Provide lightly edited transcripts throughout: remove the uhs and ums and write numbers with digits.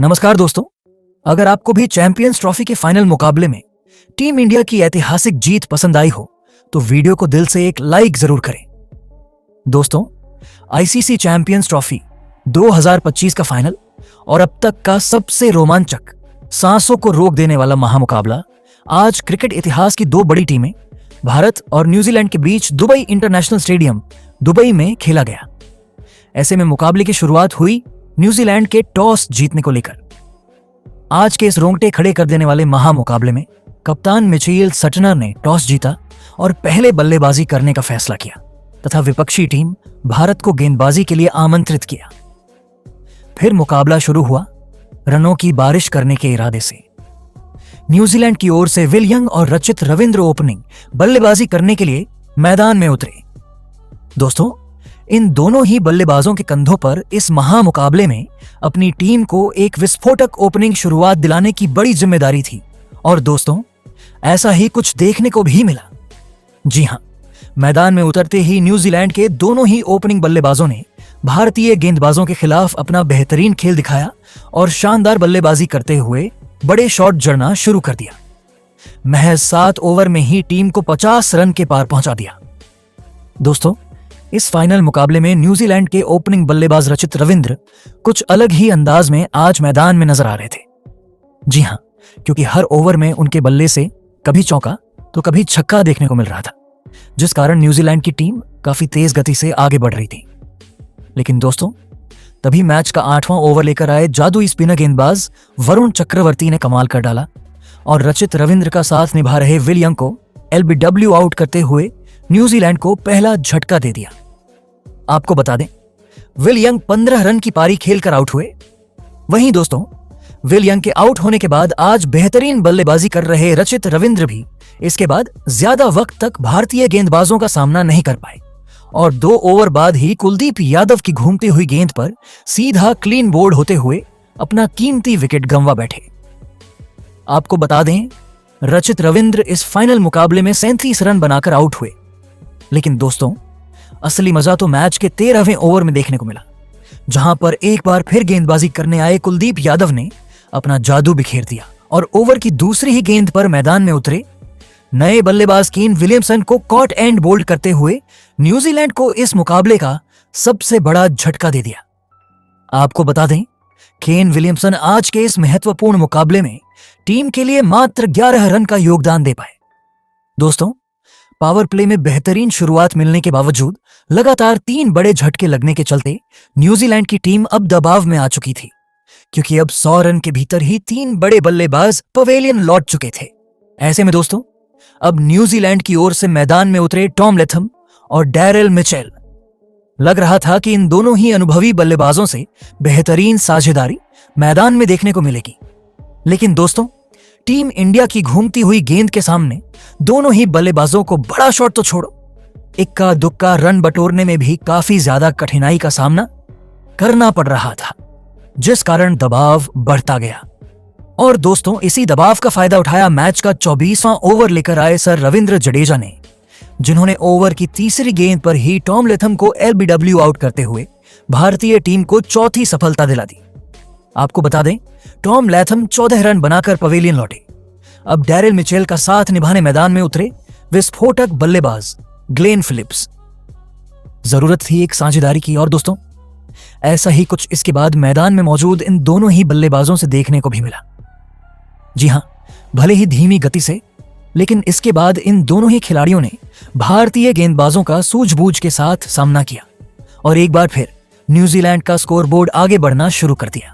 नमस्कार दोस्तों, अगर आपको भी चैंपियंस ट्रॉफी के फाइनल मुकाबले में टीम इंडिया की ऐतिहासिक जीत पसंद आई हो तो वीडियो को दिल से एक लाइक जरूर करें। दोस्तों, आईसीसी चैंपियंस ट्रॉफी 2025 का फाइनल और अब तक का सबसे रोमांचक, सांसों को रोक देने वाला महामुकाबला आज क्रिकेट इतिहास की दो बड़ी टीमें भारत और न्यूजीलैंड के बीच दुबई इंटरनेशनल स्टेडियम दुबई में खेला गया। ऐसे में मुकाबले की शुरुआत हुई न्यूजीलैंड के टॉस जीतने को लेकर। आज के इस रोंगटे खड़े कर देने वाले महामुकाबले में कप्तान मिचेल सटनर ने टॉस जीता और पहले बल्लेबाजी करने का फैसला किया तथा विपक्षी टीम भारत को गेंदबाजी के लिए आमंत्रित किया। फिर मुकाबला शुरू हुआ रनों की बारिश करने के इरादे से। न्यूजीलैंड की ओर से विल यंग और रचित रविंद्र ओपनिंग बल्लेबाजी करने के लिए मैदान में उतरे। दोस्तों, इन दोनों ही बल्लेबाजों के कंधों पर इस महामुकाबले में अपनी टीम को एक विस्फोटक ओपनिंग शुरुआत दिलाने की बड़ी जिम्मेदारी थी और दोस्तों, ऐसा ही कुछ देखने को भी मिला। जी हां, मैदान में उतरते ही न्यूजीलैंड के दोनों ही ओपनिंग बल्लेबाजों ने भारतीय गेंदबाजों के खिलाफ अपना बेहतरीन खेल दिखाया और शानदार बल्लेबाजी करते हुए बड़े शॉट जड़ना शुरू कर दिया। महज 7 ओवर में ही टीम को 50 रन के पार पहुंचा दिया। दोस्तों, इस फाइनल मुकाबले में न्यूजीलैंड के ओपनिंग बल्लेबाज रचित रविंद्र कुछ अलग ही अंदाज में आज मैदान में नजर आ रहे थे। जी हां, क्योंकि हर ओवर में उनके बल्ले से कभी चौका तो कभी छक्का देखने को मिल रहा था, जिस कारण न्यूजीलैंड की टीम काफी तेज गति से आगे बढ़ रही थी। लेकिन दोस्तों, तभी मैच का 8वां ओवर लेकर आए जादुई स्पिनर गेंदबाज वरुण चक्रवर्ती ने कमाल कर डाला और रचित रविंद्र का साथ निभा रहे विल यंग को एलबीडब्ल्यू आउट करते हुए न्यूजीलैंड को पहला झटका दे दिया। आपको बता दें, विल यंग 15 रन की पारी खेलकर आउट हुए। वहीं दोस्तों, विल यंग के आउट होने के बाद आज बेहतरीन बल्लेबाजी कर रहे रचित रविंद्र भी इसके बाद ज्यादा वक्त तक भारतीय गेंदबाजों का सामना नहीं कर पाए और 2 ओवर बाद ही कुलदीप यादव की घूमती हुई गेंद पर सीधा क्लीन बोल्ड होते हुए अपना कीमती विकेट गंवा बैठे। आपको बता दें, रचित रविंद्र इस फाइनल मुकाबले में 37 रन बनाकर आउट हुए। लेकिन दोस्तों, असली मजा तो मैच के 13वें ओवर में देखने को मिला, जहां पर एक बार फिर गेंदबाजी करने आए कुलदीप यादव ने अपना जादू बिखेर दिया और ओवर की दूसरी ही गेंद पर मैदान में उतरे नए बल्लेबाज केन विलियमसन को कॉट एंड बोल्ड करते हुए न्यूजीलैंड को इस मुकाबले का सबसे बड़ा झटका दे दिया। आपको बता दें, केन विलियमसन आज के इस महत्वपूर्ण मुकाबले में टीम के लिए मात्र 11 रन का योगदान दे पाए। दोस्तों, पावर प्ले में बेहतरीन शुरुआत मिलने के बावजूद लगातार 3 बड़े झटके लगने के चलते न्यूजीलैंड की टीम अब दबाव में आ चुकी थी, क्योंकि अब 100 रन के भीतर ही 3 बड़े बल्लेबाज पवेलियन लौट चुके थे। ऐसे में दोस्तों, अब न्यूजीलैंड की ओर से मैदान में उतरे टॉम लैथम और डैरेल मिचेल। लग रहा था कि इन दोनों ही अनुभवी बल्लेबाजों से बेहतरीन साझेदारी मैदान में देखने को मिलेगी। लेकिन दोस्तों, टीम इंडिया की घूमती हुई गेंद के सामने दोनों ही बल्लेबाजों को बड़ा शॉट तो छोड़ो, इक्का दुक्का रन बटोरने में भी काफी ज्यादा कठिनाई का सामना करना पड़ रहा था, जिस कारण दबाव बढ़ता गया। और दोस्तों, इसी दबाव का फायदा उठाया मैच का 24वां ओवर लेकर आए सर रविंद्र जडेजा ने, जिन्होंने ओवर की तीसरी गेंद पर ही टॉम लैथम को एलबीडब्ल्यू आउट करते हुए भारतीय टीम को चौथी सफलता दिला दी। आपको बता दें, टॉम लैथम 14 रन बनाकर पवेलियन लौटे। अब डैरेल मिचेल का साथ निभाने मैदान में उतरे विस्फोटक बल्लेबाज ग्लेन फिलिप्स। जरूरत थी एक साझेदारी की और दोस्तों, ऐसा ही कुछ इसके बाद मैदान में मौजूद इन दोनों ही बल्लेबाजों से देखने को भी मिला। जी हां, भले ही धीमी गति से, लेकिन इसके बाद इन दोनों ही खिलाड़ियों ने भारतीय गेंदबाजों का सूझबूझ के साथ सामना किया और एक बार फिर न्यूजीलैंड का स्कोरबोर्ड आगे बढ़ना शुरू कर दिया।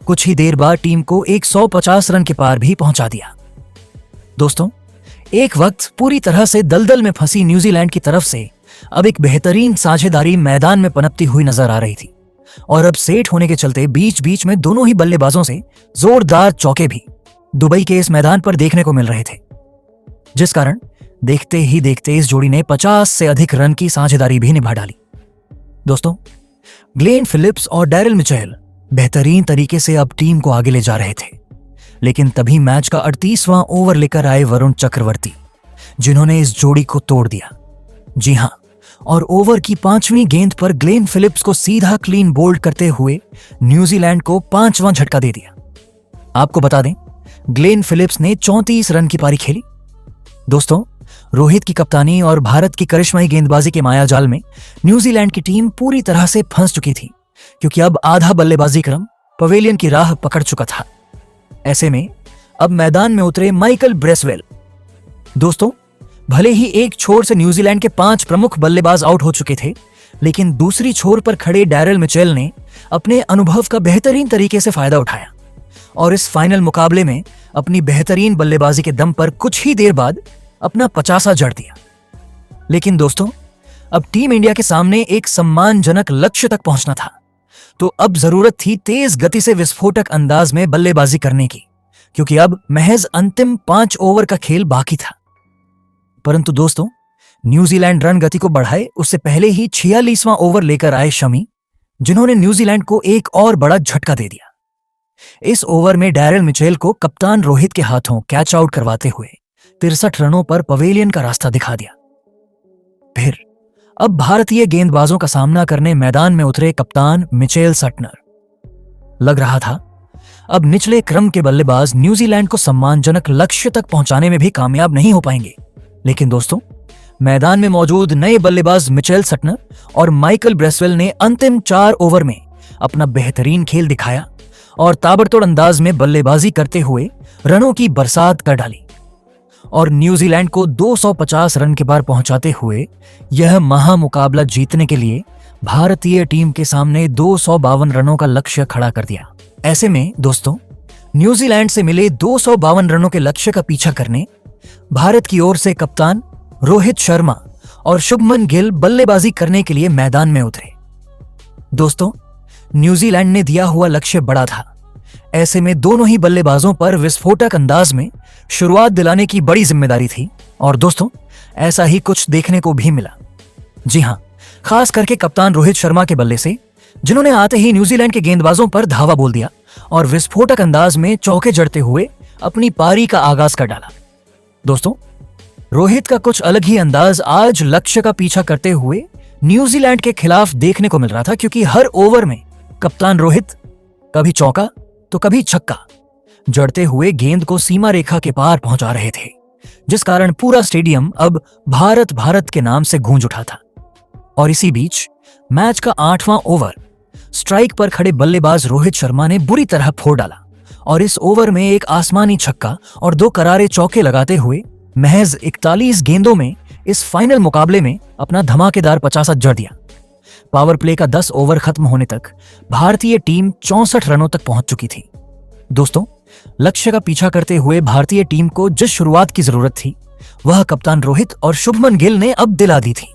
कुछ ही देर बाद टीम को 150 रन के पार भी पहुंचा दिया। दोस्तों, एक वक्त पूरी तरह से दलदल में फंसी न्यूजीलैंड की तरफ से अब एक बेहतरीन साझेदारी मैदान में पनपती हुई नजर आ रही थी और अब सेट होने के चलते बीच बीच में दोनों ही बल्लेबाजों से जोरदार चौके भी दुबई के इस मैदान पर देखने को मिल रहे थे, जिस कारण देखते ही देखते इस जोड़ी ने 50 से अधिक रन की साझेदारी भी निभा डाली। दोस्तों, ग्लेन फिलिप्स और डैरेल मिचेल बेहतरीन तरीके से अब टीम को आगे ले जा रहे थे, लेकिन तभी मैच का 38वां ओवर लेकर आए वरुण चक्रवर्ती, जिन्होंने इस जोड़ी को तोड़ दिया। जी हां, और ओवर की 5वीं गेंद पर ग्लेन फिलिप्स को सीधा क्लीन बोल्ड करते हुए न्यूजीलैंड को 5वां झटका दे दिया। आपको बता दें, ग्लेन फिलिप्स ने 34 रन की पारी खेली। दोस्तों, रोहित की कप्तानी और भारत की करिश्माई गेंदबाजी के मायाजाल में न्यूजीलैंड की टीम पूरी तरह से फंस चुकी थी, क्योंकि अब आधा बल्लेबाजी क्रम पवेलियन की राह पकड़ चुका था। ऐसे में अब मैदान में उतरे माइकल ब्रेसवेल। दोस्तों, भले ही एक छोर से न्यूजीलैंड के 5 प्रमुख बल्लेबाज आउट हो चुके थे, लेकिन दूसरी छोर पर खड़े डैरेल मिचेल ने अपने अनुभव का बेहतरीन तरीके से फायदा उठाया और इस फाइनल मुकाबले में अपनी बेहतरीन बल्लेबाजी के दम पर कुछ ही देर बाद अपना 50वां जड़ दिया। लेकिन दोस्तों, अब टीम इंडिया के सामने एक सम्मानजनक लक्ष्य तक पहुंचना था, तो अब जरूरत थी तेज गति से विस्फोटक अंदाज में बल्लेबाजी करने की, क्योंकि अब महज अंतिम 5 ओवर का खेल बाकी था। परंतु दोस्तों, न्यूजीलैंड रन गति को बढ़ाए उससे पहले ही 46वां ओवर लेकर आए शमी, जिन्होंने न्यूजीलैंड को एक और बड़ा झटका दे दिया। इस ओवर में डैरेल मिचेल को कप्तान रोहित के हाथों कैच आउट करवाते हुए 63 रनों पर पवेलियन का रास्ता दिखा दिया। फिर अब भारतीय गेंदबाजों का सामना करने मैदान में उतरे कप्तान मिचेल सटनर। लग रहा था अब निचले क्रम के बल्लेबाज न्यूजीलैंड को सम्मानजनक लक्ष्य तक पहुंचाने में भी कामयाब नहीं हो पाएंगे। लेकिन दोस्तों, मैदान में मौजूद नए बल्लेबाज मिचेल सटनर और माइकल ब्रेसवेल ने अंतिम 4 ओवर में अपना बेहतरीन खेल दिखाया और ताबड़तोड़ अंदाज में बल्लेबाजी करते हुए रनों की बरसात कर डाली और न्यूजीलैंड को 250 रन के पार पहुंचाते हुए यह महामुकाबला जीतने के लिए भारतीय टीम के सामने 252 रनों का लक्ष्य खड़ा कर दिया। ऐसे में दोस्तों, न्यूजीलैंड से मिले 252 रनों के लक्ष्य का पीछा करने भारत की ओर से कप्तान रोहित शर्मा और शुभमन गिल बल्लेबाजी करने के लिए मैदान में उतरे। दोस्तों, न्यूजीलैंड ने दिया हुआ लक्ष्य बड़ा था। ऐसे में दोनों ही बल्लेबाजों पर विस्फोटक अंदाज में शुरुआत दिलाने की बड़ी जिम्मेदारी थी और दोस्तों, ऐसा ही कुछ देखने को भी मिला। जी हां, खास करके कप्तान रोहित शर्मा के बल्ले से, जिन्होंने आते ही न्यूजीलैंड के गेंदबाजों पर धावा बोल दिया और विस्फोटक अंदाज में चौके जड़ते हुए अपनी पारी का आगाज कर डाला। दोस्तों, रोहित का कुछ अलग ही अंदाज आज लक्ष्य का पीछा करते हुए न्यूजीलैंड के खिलाफ देखने को मिल रहा था, क्योंकि हर ओवर में कप्तान रोहित कभी चौका तो कभी छक्का जड़ते हुए गेंद को सीमा रेखा के पार पहुंचा रहे थे, जिस कारण पूरा स्टेडियम अब भारत भारत के नाम से गूंज उठा था। और इसी बीच मैच का 8वां ओवर स्ट्राइक पर खड़े बल्लेबाज रोहित शर्मा ने बुरी तरह फोड़ डाला और इस ओवर में एक आसमानी छक्का और 2 करारे चौके लगाते हुए महज 41 गेंदों में इस फाइनल मुकाबले में अपना धमाकेदार 50 जड़ दिया। पावर प्ले का 10 ओवर खत्म होने तक भारतीय टीम 64 रनों तक पहुंच चुकी थी। दोस्तों, लक्ष्य का पीछा करते हुए भारतीय टीम को जिस शुरुआत की जरूरत थी, वह कप्तान रोहित और शुभमन गिल ने अब दिला दी थी।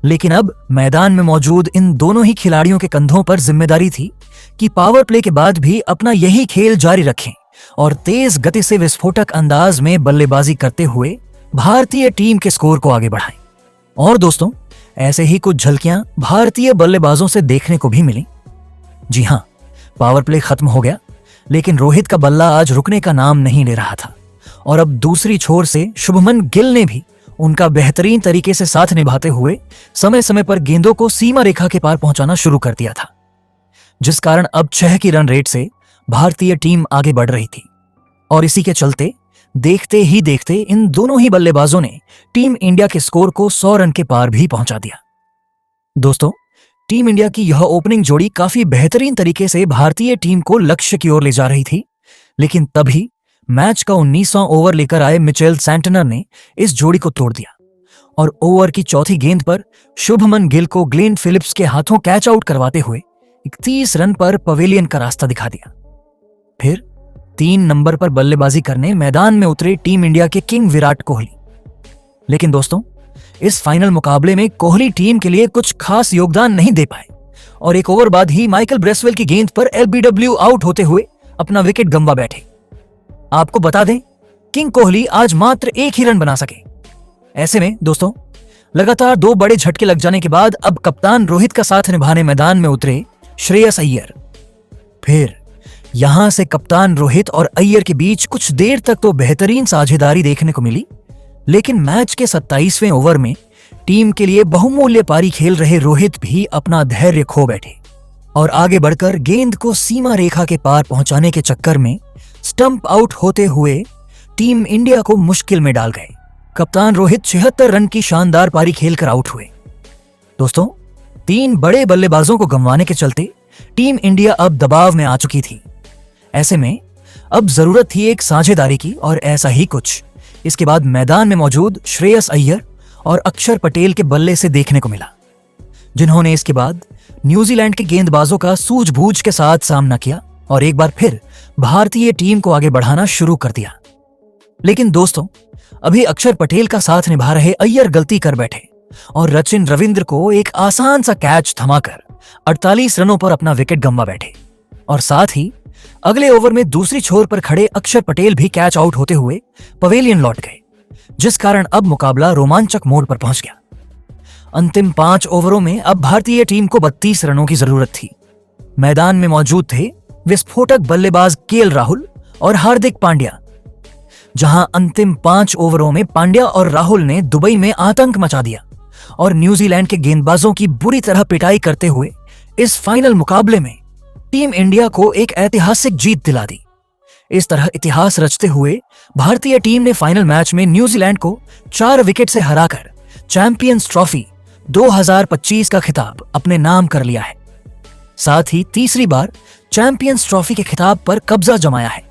लेकिन अब मैदान में मौजूद इन दोनों ही खिलाड़ियों के कंधों पर जिम्मेदारी थी कि पावर प्ले के बाद भी अपना यही खेल जारी रखें और तेज गति से विस्फोटक अंदाज में बल्लेबाजी करते हुए भारतीय टीम के स्कोर को आगे बढ़ाएं। और दोस्तों, ऐसे ही कुछ झलकियां भारतीय बल्लेबाजों से देखने को भी मिली। जी हां, पावर प्ले खत्म हो गया, लेकिन रोहित का बल्ला आज रुकने का नाम नहीं ले रहा था और अब दूसरी छोर से शुभमन गिल ने भी उनका बेहतरीन तरीके से साथ निभाते हुए समय समय पर गेंदों को सीमा रेखा के पार पहुंचाना शुरू कर दिया था, जिस कारण अब 6 की रन रेट से भारतीय टीम आगे बढ़ रही थी। और इसी के चलते देखते ही देखते इन दोनों ही बल्लेबाजों ने टीम इंडिया के स्कोर को 100 रन के पार भी पहुंचा दिया। दोस्तों, टीम इंडिया की यह ओपनिंग जोड़ी काफी बेहतरीन तरीके से भारतीय टीम को लक्ष्य की ओर ले जा रही थी, लेकिन तभी मैच का 19वां ओवर लेकर आए मिचेल सैंटनर ने इस जोड़ी को तोड़ दिया और ओवर की चौथी गेंद पर शुभमन गिल को ग्लेन फिलिप्स के हाथों कैच आउट करवाते हुए 31 रन पर पवेलियन का रास्ता दिखा दिया। फिर 3 नंबर पर बल्लेबाजी करने मैदान में उतरे टीम इंडिया के किंग विराट कोहली। लेकिन दोस्तों, इस फाइनल मुकाबले में कोहली टीम के लिए कुछ खास योगदान नहीं दे पाए और 1 ओवर बाद ही माइकल ब्रेसवेल की गेंद पर एलबीडब्ल्यू आउट होते हुए अपना विकेट गंवा बैठे। आपको बता दें, किंग कोहली आज मात्र 1 ही रन बना सके। ऐसे में दोस्तों, लगातार 2 बड़े झटके लग जाने के बाद अब कप्तान रोहित का साथ निभाने मैदान में उतरे श्रेयस अय्यर। फिर यहां से कप्तान रोहित और अय्यर के बीच कुछ देर तक तो बेहतरीन साझेदारी देखने को मिली, लेकिन मैच के 27वें ओवर में टीम के लिए बहुमूल्य पारी खेल रहे रोहित भी अपना धैर्य खो बैठे और आगे बढ़कर गेंद को सीमा रेखा के पार पहुंचाने के चक्कर में स्टंप आउट होते हुए टीम इंडिया को मुश्किल में डाल गए। कप्तान रोहित 76 रन की शानदार पारी खेलकर आउट हुए। दोस्तों, 3 बड़े बल्लेबाजों को गंवाने के चलते टीम इंडिया अब दबाव में आ चुकी थी। ऐसे में अब जरूरत थी एक साझेदारी की, और ऐसा ही कुछ इसके बाद मैदान में मौजूद श्रेयस अय्यर और अक्षर पटेल के बल्ले से देखने को मिला, जिन्होंने इसके बाद न्यूजीलैंड के गेंदबाजों का सूझबूझ के साथ सामना किया और एक बार फिर भारतीय टीम को आगे बढ़ाना शुरू कर दिया। लेकिन दोस्तों, अभी अक्षर पटेल का साथ निभा रहे अय्यर गलती कर बैठे और सचिन रविंद्र को एक आसान सा कैच थमाकर 48 रनों पर अपना विकेट गंवा बैठे, और साथ ही अगले ओवर में दूसरी छोर पर खड़े अक्षर पटेल भी कैच आउट होते हुए पवेलियन लौट गए, जिस कारण अब मुकाबला रोमांचक मोड़ पर पहुंच गया। अंतिम 5 ओवरों में अब भारतीय टीम को 32 रनों की जरूरत थी। मैदान में मौजूद थे विस्फोटक बल्लेबाज केएल राहुल और हार्दिक पांड्या। जहां अंतिम 5 ओवरों में पांड्या और राहुल ने दुबई में आतंक मचा दिया और न्यूजीलैंड के गेंदबाजों की बुरी तरह पिटाई करते हुए इस फाइनल मुकाबले में टीम इंडिया को एक ऐतिहासिक जीत दिला दी। इस तरह इतिहास रचते हुए भारतीय टीम ने फाइनल मैच में न्यूजीलैंड को 4 विकेट से हराकर चैंपियंस ट्रॉफी 2025 का खिताब अपने नाम कर लिया है। साथ ही तीसरी बार चैंपियंस ट्रॉफी के खिताब पर कब्जा जमाया है।